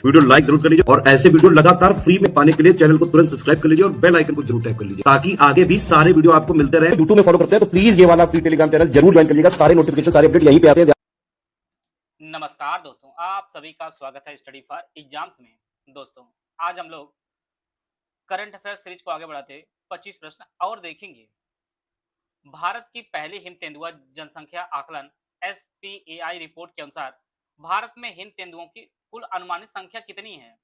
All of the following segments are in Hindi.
वीडियो लाइक जरूर कर लीजिए और ऐसे वीडियो लगातार फ्री में पाने के लिए चैनल को तुरंत सब्सक्राइब कर लीजिए और बेल आइकन को जरूर टैप कर लीजिए ताकि आगे भी सारे वीडियो आपको मिलते रहे। यूट्यूब में फॉलो करते हैं तो प्लीज ये वाला फ्री टेलीग्राम चैनल जरूर ज्वाइन कर लीजिएगा। सारे नोटिफिकेशन सारे अपडेट यहीं पे आते हैं। नमस्कार दोस्तों, आप सभी का स्वागत है स्टडी फॉर एग्जाम्स में। दोस्तों, आज हम लोग करंट अफेयर सीरीज को आगे बढ़ाते हुए 25 प्रश्न और देखेंगे। भारत की पहली हिम तेंदुआ जनसंख्या आकलन SPAI रिपोर्ट के अनुसार भारत में हिम तेंदुओं की कुल अनुमानित संख्या कितनी है?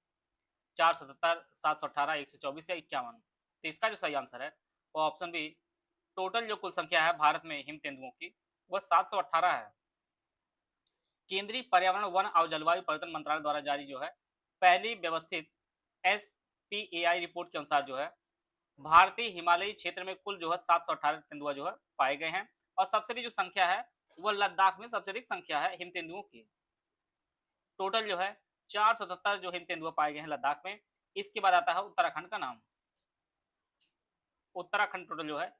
477, 718, 124 या 51? तो इसका जो सही आंसर है वो ऑप्शन बी, टोटल जो कुल संख्या है भारत में हिम तेंदुओं की वह 718 है। केंद्रीय पर्यावरण, वन और जलवायु परिवर्तन मंत्रालय द्वारा जारी जो है पहली व्यवस्थित SPAI रिपोर्ट के अनुसार जो है भारतीय हिमालयी क्षेत्र में कुल जो है 718 तेंदुआ जो है पाए गए हैं और सबसे अधिक जो संख्या है वह लद्दाख में सबसे अधिक संख्या है हिम तेंदुओं की। टोटल जो है 477 जो हिम तेंदुआ पाए गए हैं लद्दाख में। इसके बाद आता है उत्तराखंड का नाम। उत्तराखंड टोटल जो है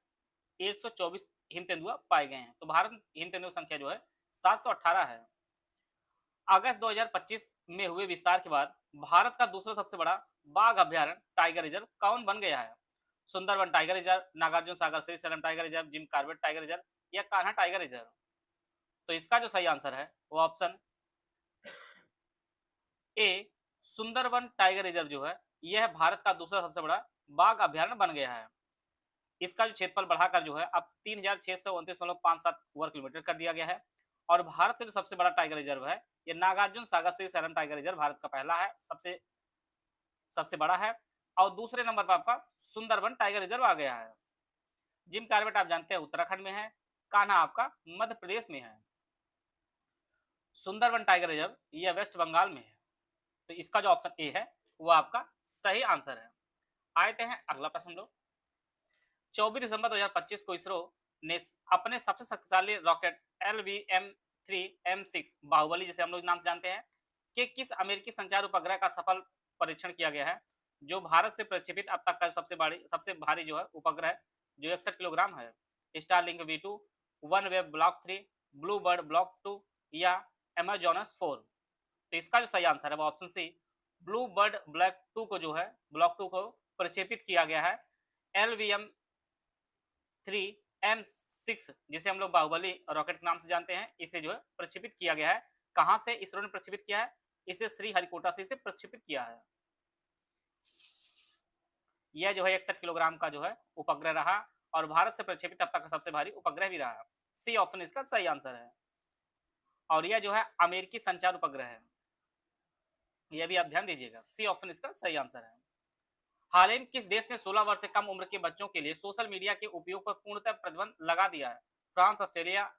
124 हिम तेंदुआ पाए गए हैं। तो भारत में हिम तेंदुआ संख्या जो है 718 है। अगस्त 2025 में हुए विस्तार के बाद भारत का दूसरा सबसे बड़ा बाघ अभ्यारण्य टाइगर रिजर्व कौन बन गया है? Sundarban tiger reserve, Nagarjuna Sagar Srisailam tiger reserve, Jim Corbett tiger reserve या कान्हा टाइगर रिजर्व? तो इसका जो सही आंसर है वो option A, Sundarban tiger reserve जो है यह भारत का दूसरा सबसे बड़ा बाघ अभ्यारण्य बन गया है। इसका जो क्षेत्रफल बढ़ाकर जो है अब 3629.57 वर्ग किलोमीटर कर दिया गया है और भारत का जो सबसे बड़ा टाइगर रिजर्व है ये नागार्जुन सागर श्रीशैलम टाइगर रिजर्व भारत का पहला है, सबसे बड़ा है। और दूसरे नंबर पर आपका सुंदरबन टाइगर रिजर्व आ गया है। जिम कॉर्बेट आप जानते हैं उत्तराखंड में है, कान्हा आपका मध्य प्रदेश में है, सुंदरबन टाइगर रिजर्व यह वेस्ट बंगाल में है। तो इसका जो ऑप्शन ए है वो आपका सही आंसर है। आते हैं अगला प्रश्न लोग। 24 दिसंबर 2025 को इसरो ने अपने सबसे शक्तिशाली रॉकेट LVM-3M6 बाहुबली जिसे हम लोग नाम से जानते हैं कि किस अमेरिकी संचार उपग्रह का सफल परीक्षण किया गया है, जो भारत से प्रक्षेपित अब तक का सबसे भारी जो है उपग्रह जो 61 किलोग्राम है? Starlink V2, OneWeb block 3, blue bird block 2 या एमेजोनस 4? तो इसका जो सही आंसर है वो option C, blue bird block 2 को जो है ब्लॉक 2 को प्रक्षेपित किया गया है। LVM-3M6 जिसे हम लोग बाहुबली रॉकेट के नाम से जानते हैं, इसे जो है प्रक्षेपित किया गया है। कहां से इसरो ने प्रक्षेपित किया है? इसे श्रीहरिकोटा से इसे प्रक्षेपित किया है। यह जो है 61 किलोग्राम का जो है उपग्रह रहा और भारत से प्रक्षेपित अब तक का सबसे भारी उपग्रह भी रहा। सी ऑप्शन इसका सही आंसर है और यह जो है अमेरिकी संचार उपग्रह है, यह भी आप ध्यान दीजिएगा। सी ऑप्शन इसका सही आंसर है। हाल ही में किस देश ने 16 वर्ष से कम उम्र के बच्चों के लिए सोशल मीडिया के उपयोग पर पूर्णतः प्रतिबंध लगा दिया है? फ्रांस, ऑस्ट्रेलिया,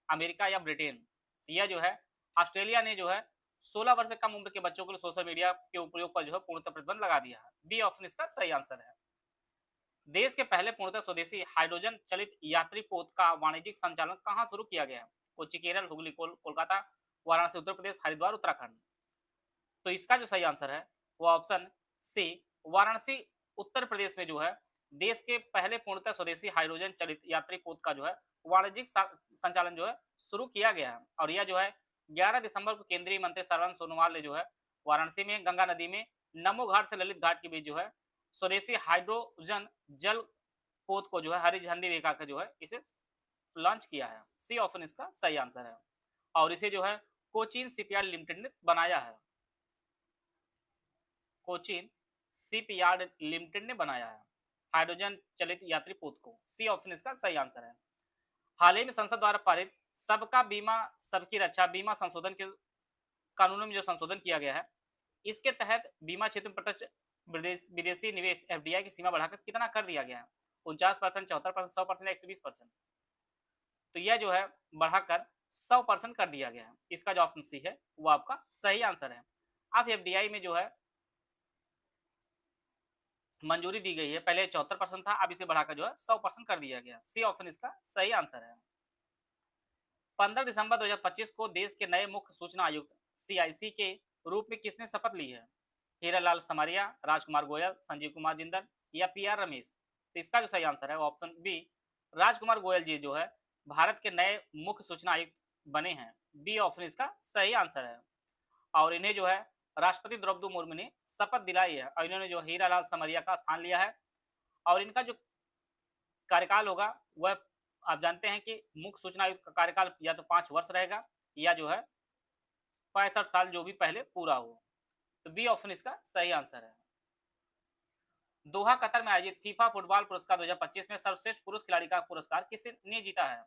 अमेरिका या ब्रिटेन? यह जो है ऑस्ट्रेलिया ने जो है 16 वर्ष से कम उम्र के बच्चों के लिए सोशल मीडिया के उपयोग पर जो है पूर्णतः प्रतिबंध लगा दिया है। बी ऑप्शन इसका सही आंसर है। देश के पहले पूर्णतः स्वदेशी हाइड्रोजन चलित यात्री पोत का वाणिज्यिक संचालन कहां शुरू किया गया है? कोच्चि केरल, हुगली कोलकाता, वाराणसी उत्तर प्रदेश, हरिद्वार उत्तराखंड? तो इसका जो सही आंसर है वो ऑप्शन सी, वाराणसी उत्तर प्रदेश में जो है देश के पहले पूर्णतः स्वदेशी हाइड्रोजन चलित यात्री पोत का जो है वाणिज्यिक संचालन जो है शुरू किया गया है। और यह जो है 11 दिसंबर को केंद्रीय मंत्री सर्बानंद सोनोवाल ने जो है वाराणसी में गंगा नदी में नमो घाट से ललित घाट के बीच जो है स्वदेशी हाइड्रोजन जल पोत को जो है हरी झंडी दिखाकर जो है इसे लॉन्च किया है। सी ऑप्शन इसका सही आंसर है और इसे जो है कोचीन शिपयार्ड लिमिटेड ने बनाया है। कोचीन शिपयार्ड लिमिटेड ने बनाया है हाइड्रोजन चलित यात्री पोत को। सी ऑप्शन इसका सही आंसर है। हाल ही में संसद द्वारा पारित सबका बीमा सबकी रक्षा बीमा संशोधन के कानूनों में जो संशोधन किया गया है, इसके तहत बीमा क्षेत्र में प्रत्यक्ष विदेशी निवेश FDI की सीमा बढ़ाकर कितना कर दिया गया है? 49%, 74%, 100% या 120%? तो यह जो है बढ़ाकर 100% कर दिया गया है। इसका जो ऑप्शन सी है वो आपका सही आंसर है। अब FDI में जो है मंजूरी दी गई है, पहले 74% था, अब इसे बढ़ाकर जो है 100% कर दिया गया। सी ऑप्शन इसका सही आंसर है। 15 दिसंबर 2025 को देश के नए मुख्य सूचना आयुक्त CIC के रूप में किसने शपथ ली है? हीरालाल समारिया, राजकुमार गोयल, संजीव कुमार जिंदल या PR रमेश? तो इसका जो सही आंसर है वो ऑप्शन बी, राजकुमार गोयल जी जो है भारत के नए मुख्य सूचना आयुक्त बने हैं। बी ऑप्शन इसका सही आंसर है और इन्हें जो है राष्ट्रपति द्रौपदी मुर्मू ने शपथ दिलाई है और इन्होंने जो हीरालाल समरिया का स्थान लिया है और इनका जो कार्यकाल होगा वह आप जानते हैं कि मुख्य सूचना आयुक्त का कार्यकाल या तो 5 वर्ष रहेगा या जो है 65 साल जो भी पहले पूरा हो। तो बी ऑप्शन इसका सही आंसर है। दोहा कतर में आयोजित फीफा फुटबॉल पुरस्कार 2025 में सर्वश्रेष्ठ पुरुष खिलाड़ी का पुरस्कार किसने जीता है?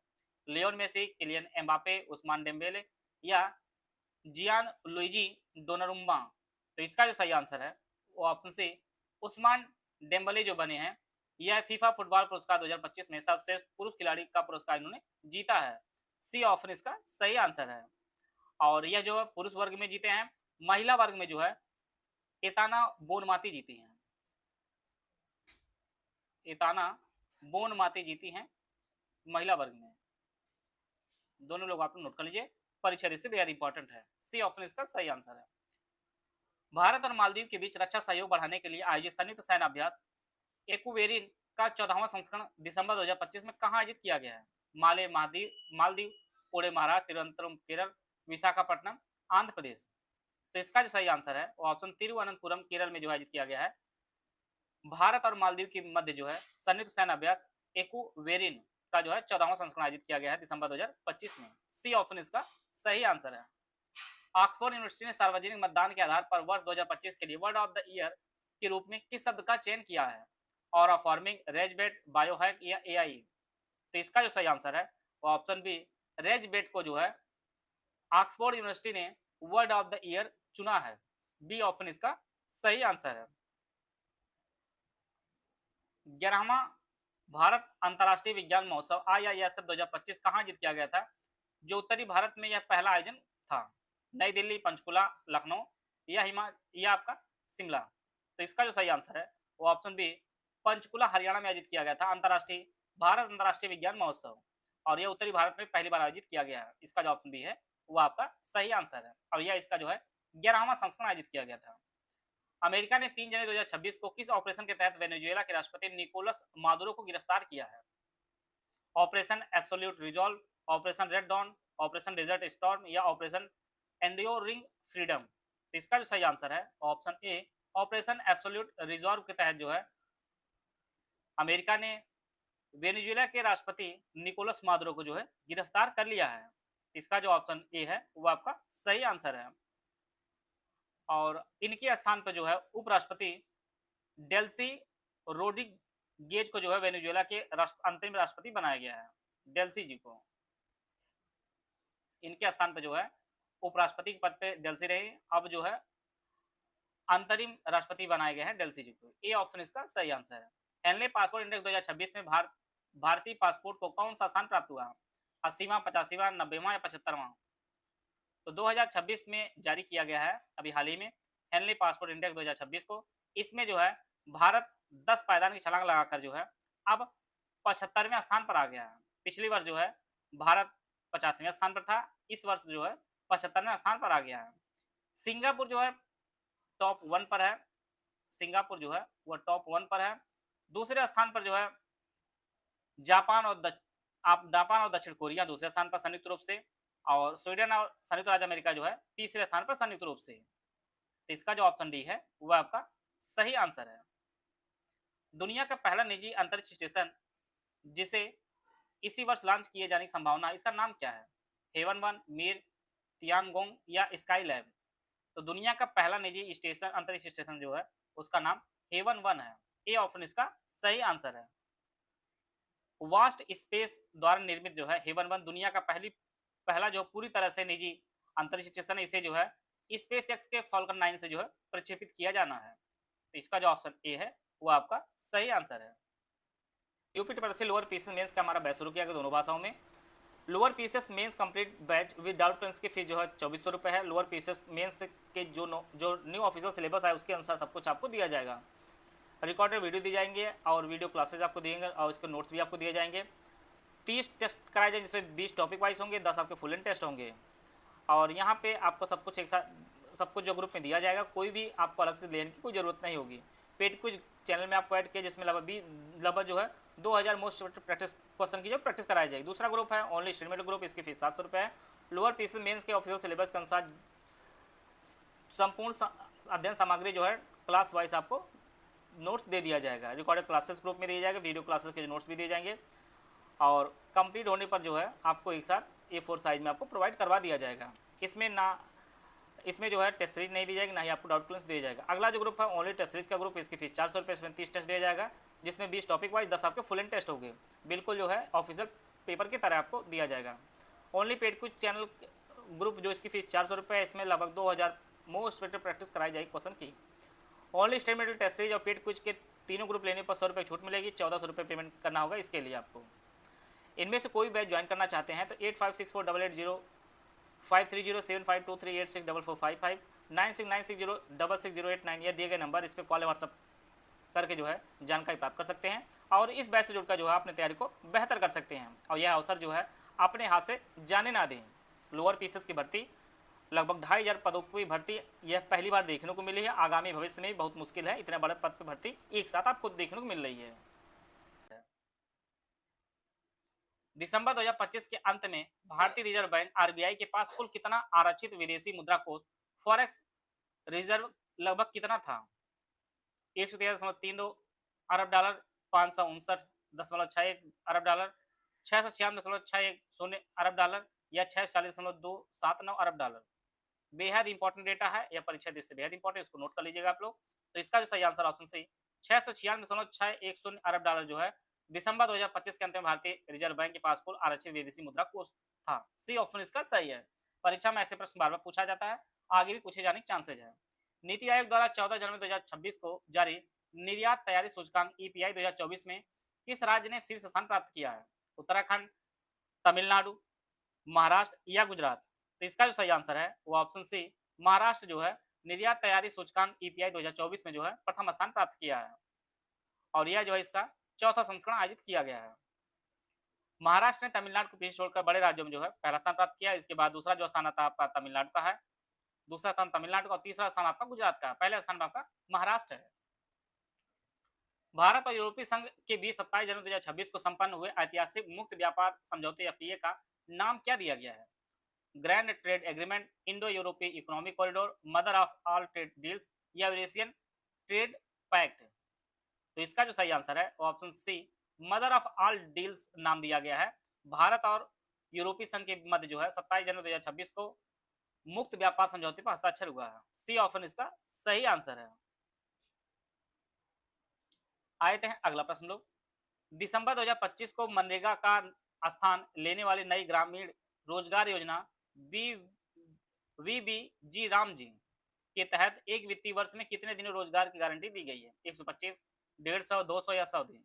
Lionel Messi, Kylian Mbappe, Ousmane Dembele या जियान लुइजी डोनारुम्मा। तो इसका जो सही आंसर है वो ऑप्शन सी उस्मान डेम्बले जो बने हैं, यह फीफा फुटबॉल पुरस्कार 2025 में सर्वश्रेष्ठ पुरुष खिलाड़ी का पुरस्कार इन्होंने जीता है। सी ऑप्शन इसका सही आंसर है। और यह जो पुरुष वर्ग में जीते हैं, महिला वर्ग में जो है एताना बोनमाती जीती हैं। एताना बोनमाती जीती हैं महिला वर्ग में। दोनों लोग आप नोट कर लीजिए, परीक्षा से बेहद इंपॉर्टेंट है। सी ऑप्शन इसका सही आंसर है। भारत और मालदीव के बीच रक्षा सहयोग बढ़ाने के लिए आयोजित संयुक्त सैन्य अभ्यास एक्वेरिन का 14वां संस्करण दिसंबर 2025 में कहां आयोजित किया गया है? माले मालदीव, पुणे महाराष्ट्र, तिरुवनंतपुरम केरल, विशाखापट्टनम आंध्र प्रदेश। तो इसका जो सही आंसर है वो ऑप्शन तिरुवनंतपुरम केरल में जो आयोजित किया गया है। भारत और मालदीव के मध्य जो है संयुक्त सैन्य अभ्यास एक्वेरिन का जो है 14वां संस्करण आयोजित किया गया है दिसंबर 2025 में। सी ऑप्शन इसका सही आंसर है। ऑक्सफोर्ड यूनिवर्सिटी ने सार्वजनिक मतदान के आधार पर वर्ष 2025 के लिए वर्ड ऑफ द ईयर के रूप में किस शब्द का चयन किया है? और फार्मिंग, रेजबेट, बायोहैक या एआई। तो इसका जो सही आंसर है वो ऑप्शन बी रेजबेट को जो है ऑक्सफोर्ड यूनिवर्सिटी ने वर्ड ऑफ द ईयर चुना है। बी ऑप्शन इसका सही आंसर है। 11वां भारत अंतर्राष्ट्रीय विज्ञान महोत्सव IISF 2025 कहाँ आयोजित किया गया था? जो उत्तरी भारत में यह पहला आयोजन था। नई दिल्ली, पंचकुला, लखनऊ या आपका शिमला। तो इसका जो सही आंसर है वो ऑप्शन बी पंचकुला हरियाणा में आयोजित किया गया था भारत अंतर्राष्ट्रीय विज्ञान महोत्सव, और यह उत्तरी भारत में पहली बार आयोजित किया गया है। इसका जो ऑप्शन बी है वो आपका सही आंसर है और यह इसका जो है 11वां संस्करण आयोजित किया गया था। अमेरिका ने 3 जनवरी 2026 को किस ऑपरेशन के तहत वेनेजुएला के राष्ट्रपति निकोलस मादुरो को गिरफ्तार किया है? Operation Absolute Resolve, Operation Red Dawn, Operation Desert Storm या ऑपरेशन एंड्योरिंग फ्रीडम। तो इसका जो सही आंसर है option A Operation Absolute Resolve के तहत जो है अमेरिका ने वेनेजुएला के राष्ट्रपति निकोलस मादुरो को जो है गिरफ्तार कर लिया है। इसका जो ऑप्शन ए है वो आपका सही आंसर है। और इनके स्थान पर जो है उपराष्ट्रपति डेल्सी रोड्रिगेज को जो है वेनेजुएला के अंतरिम राष्ट्रपति बनाया गया है। डेल्सी जी को इनके स्थान पर जो है उपराष्ट्रपति के पद पे डेल्सी रहे, अब जो है अंतरिम राष्ट्रपति बनाए गए हैं डेल्सी जी को। ए ऑप्शन इसका सही आंसर है। हेनले पासपोर्ट इंडेक्स 2026 में भारतीय पासपोर्ट को कौन सा स्थान प्राप्त हुआ? 80वां, 85वां, 90वां या 75वां? तो 2026 में जारी किया गया है अभी हाल ही में हेनले पासपोर्ट इंडेक्स 2026 को। इसमें जो है भारत 10 पायदान की छलांग लगाकर जो है अब 75वें स्थान पर आ गया है। पिछली वर्ष जो है भारत 50वें स्थान पर था, इस वर्ष जो है 75वें स्थान पर आ गया है। सिंगापुर जो है टॉप 1 पर है, सिंगापुर जो है वह टॉप 1 पर है। दूसरे स्थान पर जो है जापान और दक्षिण कोरिया दूसरे स्थान पर संयुक्त रूप से, और स्वीडन और संयुक्त राज्य अमेरिका जो है तीसरे स्थान पर संयुक्त रूप से। तो इसका जो ऑप्शन डी है वह आपका सही आंसर है। दुनिया का पहला निजी अंतरिक्ष स्टेशन जिसे इसी वर्ष लॉन्च किए जाने की संभावना है, इसका नाम क्या है? हेवन 1, मीर, तियानगोंग या स्काई लैब। तो दुनिया का पहला निजी स्टेशन अंतरिक्ष स्टेशन जो है उसका नाम हेवन 1 है। ए ऑप्शन इसका सही आंसर है। वास्ट स्पेस द्वारा निर्मित जो है हेवन 1 दुनिया का पहला जो पूरी तरह से निजी अंतरिक्ष स्टेशन है। इसे जो है स्पेस एक्स के फॉल्कन 9 से जो है प्रक्षेपित किया जाना है। तो इसका जो ऑप्शन ए है वो आपका सही आंसर है। यूपीटीपीएससी लोअर पीसीएस मेंस का हमारा बैच शुरू किया गया दोनों भाषाओं में। Lower PCS mains complete batch with doubt question की फीस जो है 2400 रुपये है। लोअर पीसीएस मेंस के जो न्यू ऑफिशियल सिलेबस है उसके अनुसार सब कुछ आपको दिया जाएगा। रिकॉर्डेड वीडियो दी जाएंगे और वीडियो क्लासेज आपको दिएंगे और उसके नोट्स भी आपको दिए जाएंगे। 30 टेस्ट कराए जाएंगे जिसमें 20 टॉपिक वाइज होंगे, 10 आपके फुल एंड टेस्ट होंगे। और यहाँ पे आपको सब कुछ एक साथ सब कुछ जो ग्रुप में दिया जाएगा, कोई भी आपको अलग से लेने की कोई ज़रूरत नहीं होगी। पेड क्विज चैनल में आपको ऐड किया जिसमें लगभग जो है 2000 मोस्ट प्रैक्टिस क्वेश्चन की जो प्रैक्टिस कराई जाएगी। दूसरा ग्रुप है ओनली स्टडीमेट ग्रुप, इसकी फीस 700 रुपये है। लोअर पीसीएस मेंस के ऑफिशियल सिलेबस के अनुसार संपूर्ण अध्ययन सामग्री जो है क्लास वाइज आपको नोट्स दे दिया जाएगा, रिकॉर्डेड क्लासेस ग्रुप में दिया जाएगा, वीडियो क्लासेस के नोट्स भी दिए जाएंगे और कंप्लीट होने पर जो है आपको एक साथ A4 साइज में आपको प्रोवाइड करवा दिया जाएगा। इसमें जो है टेस्ट सीरीज नहीं दी जाएगी, ना ही आपको डाउट क्लास दिया जाएगा। अगला जो ग्रुप है ओनली टेस्ट सीरीज का ग्रुप, इसकी फीस 400 रुपये, इसमें 30 टेस्ट दिया जाएगा, जिसमें 20 टॉपिक वाइज 10 आपके फुल एंड टेस्ट होंगे, बिल्कुल जो है ऑफिशियल पेपर की तरह आपको दिया जाएगा। ओनली पेड कुछ चैनल ग्रुप जो इसकी फीस 400 रुपये है, इसमें लगभग 2000 मोस्ट एक्सपेक्टेड प्रैक्टिस कराई जाएगी क्वेश्चन की। Only state model test series और पेड कुछ के तीनों ग्रुप लेने पर 100 रुपये छूट मिलेगी, 1400 रुपये पेमेंट करना होगा इसके लिए आपको। इनमें से कोई बैच ज्वाइन करना चाहते हैं तो 85648805307523864455 9696066089 यह दिए गए नंबर, इस पर कॉल व्हाट्सअप करके जो है जानकारी प्राप्त कर सकते हैं और इस बैच से जुड़कर जो है अपने तैयारी को बेहतर कर सकते हैं और यह अवसर जो है अपने हाथ से जाने ना दें। लोअर पीसेस की भर्ती लगभग 2500 पदों की भर्ती यह पहली बार देखने को मिली है, आगामी भविष्य में बहुत मुश्किल है इतने बड़े पद पर भर्ती एक साथ आपको देखने को मिल रही है। दिसंबर 2025 के अंत में भारतीय रिजर्व बैंक आरबीआई के पास कुल कितना आरक्षित विदेशी मुद्रा कोष फॉरेक्स रिजर्व लगभग कितना था? 113.32 अरब डॉलर, 559.61 अरब डॉलर, 696.61 अरब डॉलर या 640.279 अरब डॉलर। बेहद इंपॉर्टेंट डेटा है, यह परीक्षा दृष्टि बेहद इंपॉर्टेंट, इसको नोट कर लीजिएगा आप लोग। तो इसका जो सही आंसर ऑप्शन सी 696.610 अरब डॉलर जो है दिसंबर 2025 के अंत में भारतीय रिजर्व बैंक के पास कुल आरक्षित विदेशी मुद्रा कोष था। सी ऑप्शन इसका सही है। परीक्षा में ऐसे प्रश्न बार बार पूछा जाता है, आगे भी पूछे जाने के चांसेज है। नीति आयोग द्वारा 14 जनवरी 2026 को जारी निर्यात तैयारी सूचकांक ईपीआई 2024 में किस राज्य ने शीर्ष स्थान प्राप्त किया है? उत्तराखंड, तमिलनाडु, महाराष्ट्र या गुजरात? तो इसका जो सही आंसर है वो ऑप्शन सी महाराष्ट्र जो है निर्यात तैयारी सूचकांक ईपीआई 2024 में जो है प्रथम स्थान प्राप्त किया है और यह जो है इसका चौथा संस्करण आयोजित किया गया है। महाराष्ट्र ने तमिलनाडु को पीछे छोड़कर बड़े राज्यों में जो है पहला स्थान प्राप्त किया। इसके बाद दूसरा जो स्थान आता है आपका तमिलनाडु का है, दूसरा स्थान तमिलनाडु का और तीसरा स्थान आपका गुजरात का है, पहला स्थान आपका महाराष्ट्र है। भारत और यूरोपीय संघ के बीच 27 जनवरी 2026 को संपन्न हुए ऐतिहासिक मुक्त व्यापार समझौते एफटीए का नाम क्या दिया गया है? ग्रैंड ट्रेड एग्रीमेंट, इंडो यूरोपीय economic corridor, mother of all trade deals या यूरेशियन ट्रेड पैक्ट? तो इसका जो सही आंसर है वो option C mother of all deals नाम दिया गया है। भारत और यूरोपीय संघ के मध्य जो है 27 जनवरी 2026 को मुक्त व्यापार समझौते पर हस्ताक्षर हुआ है। सी ऑप्शन इसका सही आंसर है। आए थे अगला प्रश्न लोग। दिसंबर 2025 को मनरेगा का स्थान लेने वाली नई ग्रामीण रोजगार योजना वीबीजी राम जी के तहत एक वित्तीय वर्ष में कितने दिनों रोजगार की गारंटी दी गई है? 125, 150, 200 या 100 दिन?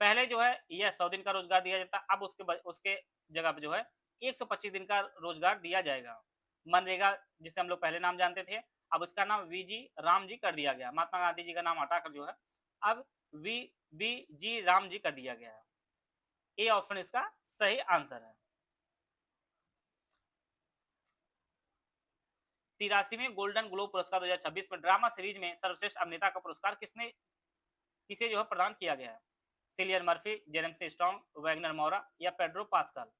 पहले जो है यह 100 दिन का रोजगार दिया जाता, अब उसके जगह पे जो है 125 दिन का रोजगार दिया जाएगा। मनरेगा जिसे हम लोग पहले नाम जानते थे, अब इसका नाम वीजी राम जी कर दिया गया। महात्मा गांधी जी का नाम हटाकर जो है अब वीबीजी राम जी कर दिया गया है। ए ऑप्शन इसका सही आंसर है। 83वें गोल्डन ग्लोब पुरस्कार 2026 में ड्रामा सीरीज में सर्वश्रेष्ठ अभिनेता का पुरस्कार किसे जो है प्रदान किया गया है? Cillian Murphy, Jeremy Strong, Wagner Moura या पेड्रो पास्कल?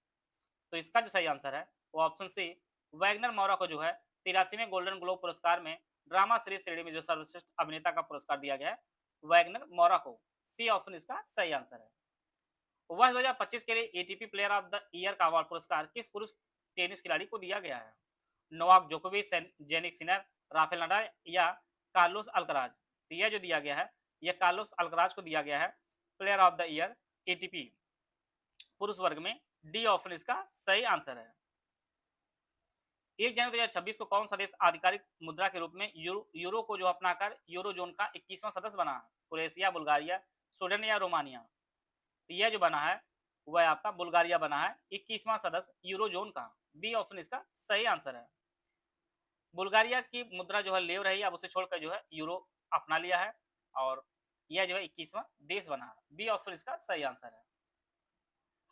तो इसका जो सही आंसर है वो ऑप्शन सी वैगनर मौरा को जो है 83वें गोल्डन ग्लोब पुरस्कार में ड्रामा सीरीज श्रेणी में जो सर्वश्रेष्ठ अभिनेता का पुरस्कार दिया गया है वैगनर मौरा को। सी ऑप्शन इसका सही आंसर है। वर्ष 2025 के लिए ATP player of the year का अवार्ड पुरस्कार किस पुरुष टेनिस खिलाड़ी को दिया गया है? नोवाक जोकोविच, जेनिक सिनर, राफेल नडाल या कार्लोस अल्कराज? तो यह जो दिया गया है यह कार्लोस अल्कराज को दिया गया है player of the year ATP पुरुष वर्ग में। डी ऑप्शन इसका सही आंसर है। 1 जनवरी 2026 को कौन सा देश आधिकारिक मुद्रा के रूप में यूरो को जो अपनाकर यूरोजोन का 21वां सदस्य बना है? क्रोएशिया, बुल्गारिया, स्वीडन या रोमानिया? तो यह जो बना है वह आपका बुल्गारिया बना है 21वां सदस्य यूरोजोन का। बी ऑप्शन इसका सही आंसर है। बुल्गारिया की मुद्रा जो है लेव रही, अब उसे छोड़कर जो है यूरो अपना लिया है और यह जो है 21वां देश बना है। बी ऑप्शन इसका सही आंसर है।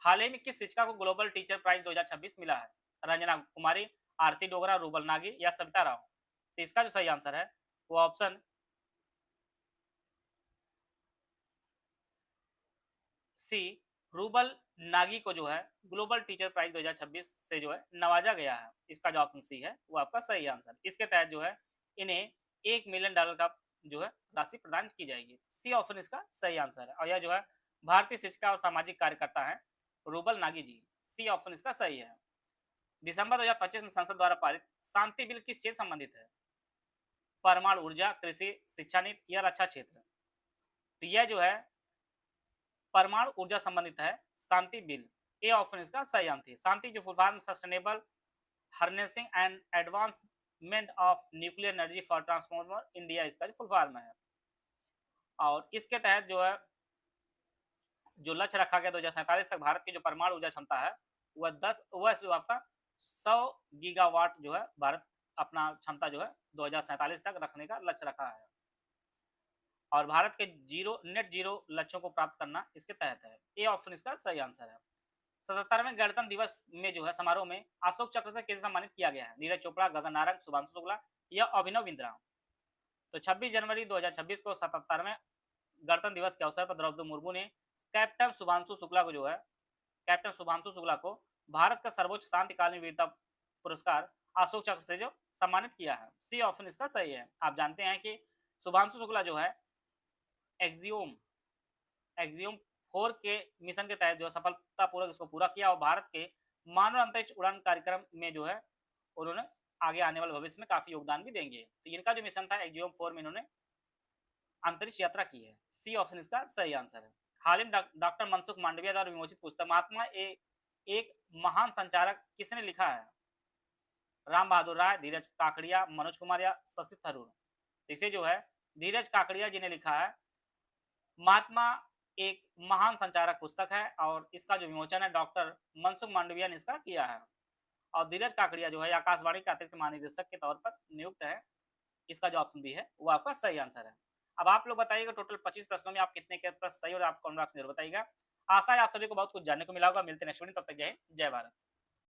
हाल ही में किस शिक्षिका को ग्लोबल टीचर प्राइज 2026 मिला है? रंजना कुमारी, आरती डोगरा, रूबल नागी या सविता राव? तो इसका जो सही आंसर है वो ऑप्शन सी रूबल नागी को जो है ग्लोबल टीचर प्राइज 2026 से जो है नवाजा गया है। इसका जो ऑप्शन सी है वो आपका सही आंसर। इसके तहत जो है इन्हें $1 मिलियन का जो है राशि प्रदान की जाएगी। सी ऑप्शन इसका सही आंसर है। और यह जो है भारतीय शिक्षिका और सामाजिक कार्यकर्ता है रूबल नागी जी। सी ऑप्शन इसका सही है। दिसंबर 2025 में संसद द्वारा पारित शांति बिल किस क्षेत्र संबंधित है? परमाणु ऊर्जा, कृषि, शिक्षा नीति या रक्षा क्षेत्र? तो यह जो है परमाणु ऊर्जा संबंधित है शांति बिल। ए ऑप्शन इसका सही आंसर है। शांति जो full form sustainable harnessing and advancement of nuclear energy for transformer India इसका जो फुल फॉर्म है। और इसके तहत जो है जो लक्ष्य रखा गया 2047 तक भारत की जो परमाणु ऊर्जा क्षमता है वह जो आपका 100 गीगावाट जो है भारत अपना क्षमता जो है 2047 तक रखने का लक्ष्य रखा है। और भारत के नेट जीरो लक्ष्यों को प्राप्त करना इसके तहत है। ए ऑप्शन इसका सही आंसर है। 77वें गणतंत्र दिवस में जो है समारोह में अशोक चक्र से किसे सम्मानित किया गया है? नीरज चोपड़ा, गगन नारंग, शुभांशु शुक्ला या अभिनव बिंद्रा? तो 26 जनवरी 2026 को 77वें गणतंत्र दिवस के अवसर पर द्रौपदी मुर्मू ने कैप्टन शुभांशु शुक्ला को भारत का सर्वोच्च शांतिकालीन वीरता पुरस्कार अशोक चक्र से जो सम्मानित किया है। सी ऑप्शन इसका सही है। आप जानते हैं कि शुभांशु शुक्ला जो है एक्सियोम 4 के मिशन के तहत जो सफलतापूर्वक इसको पूरा किया और भारत के मानव अंतरिक्ष उड़ान कार्यक्रम में जो है उन्होंने आगे आने वाले भविष्य में काफी योगदान भी देंगे। तो इनका जो मिशन था एक्सियोम 4 में इन्होंने अंतरिक्ष यात्रा की है। सी ऑप्शन इसका सही आंसर है। हाल ही में डॉक्टर मनसुख मांडविया द्वारा विमोचित पुस्तक महात्मा एक महान संचारक किसने लिखा है? राम बहादुर राय, धीरज काकड़िया, मनोज कुमार या शशि थरूर? इसे जो है धीरज काकड़िया जी ने लिखा है। महात्मा एक महान संचारक पुस्तक है और इसका जो विमोचन है डॉक्टर मनसुख मांडविया ने इसका किया है। और धीरज काकड़िया जो है आकाशवाणी के अतिरिक्त महानिदेशक के तौर पर नियुक्त है। इसका जो ऑप्शन बी है वो आपका सही आंसर है। अब आप लोग बताइएगा टोटल 25 प्रश्नों में आप कितने के प्रश्न सही और आप कमेंट बॉक्स में जरूर बताइएगा। आशा है आप सभी को बहुत कुछ जानने को मिला होगा। मिलते हैं नेक्स्ट वीडियो, तब तक जय हिंद, जय भारत।